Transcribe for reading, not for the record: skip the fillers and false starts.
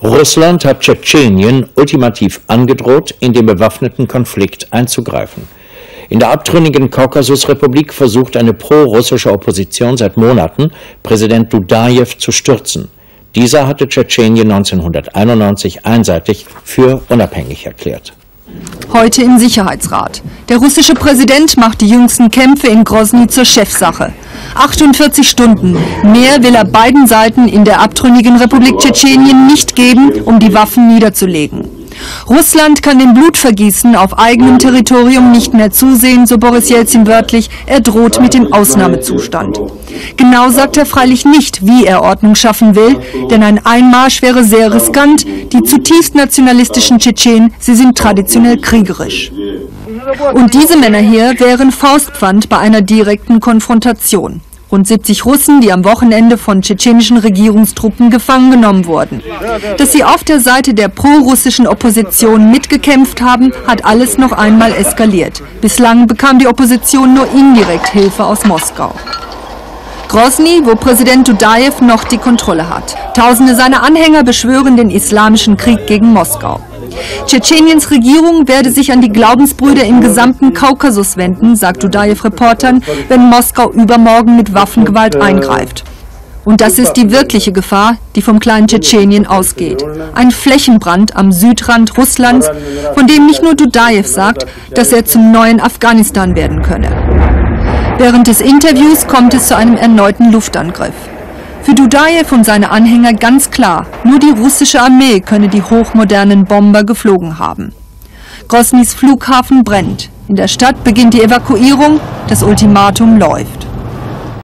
Russland hat Tschetschenien ultimativ angedroht, in den bewaffneten Konflikt einzugreifen. In der abtrünnigen Kaukasusrepublik versucht eine pro-russische Opposition seit Monaten, Präsident Dudajew zu stürzen. Dieser hatte Tschetschenien 1991 einseitig für unabhängig erklärt. Heute im Sicherheitsrat. Der russische Präsident macht die jüngsten Kämpfe in Grosny zur Chefsache. 48 Stunden. Mehr will er beiden Seiten in der abtrünnigen Republik Tschetschenien nicht geben, um die Waffen niederzulegen. Russland kann dem Blutvergießen auf eigenem Territorium nicht mehr zusehen, so Boris Jelzin wörtlich, er droht mit dem Ausnahmezustand. Genau sagt er freilich nicht, wie er Ordnung schaffen will, denn ein Einmarsch wäre sehr riskant. Die zutiefst nationalistischen Tschetschenen, sie sind traditionell kriegerisch. Und diese Männer hier wären Faustpfand bei einer direkten Konfrontation. Rund 70 Russen, die am Wochenende von tschetschenischen Regierungstruppen gefangen genommen wurden. Dass sie auf der Seite der pro-russischen Opposition mitgekämpft haben, hat alles noch einmal eskaliert. Bislang bekam die Opposition nur indirekt Hilfe aus Moskau. Grosny, wo Präsident Dudajew noch die Kontrolle hat. Tausende seiner Anhänger beschwören den islamischen Krieg gegen Moskau. Tschetscheniens Regierung werde sich an die Glaubensbrüder im gesamten Kaukasus wenden, sagt Dudajew Reportern, wenn Moskau übermorgen mit Waffengewalt eingreift. Und das ist die wirkliche Gefahr, die vom kleinen Tschetschenien ausgeht. Ein Flächenbrand am Südrand Russlands, von dem nicht nur Dudajew sagt, dass er zum neuen Afghanistan werden könne. Während des Interviews kommt es zu einem erneuten Luftangriff. Für Dudajew und seine Anhänger ganz klar, nur die russische Armee könne die hochmodernen Bomber geflogen haben. Grosnys Flughafen brennt. In der Stadt beginnt die Evakuierung, das Ultimatum läuft.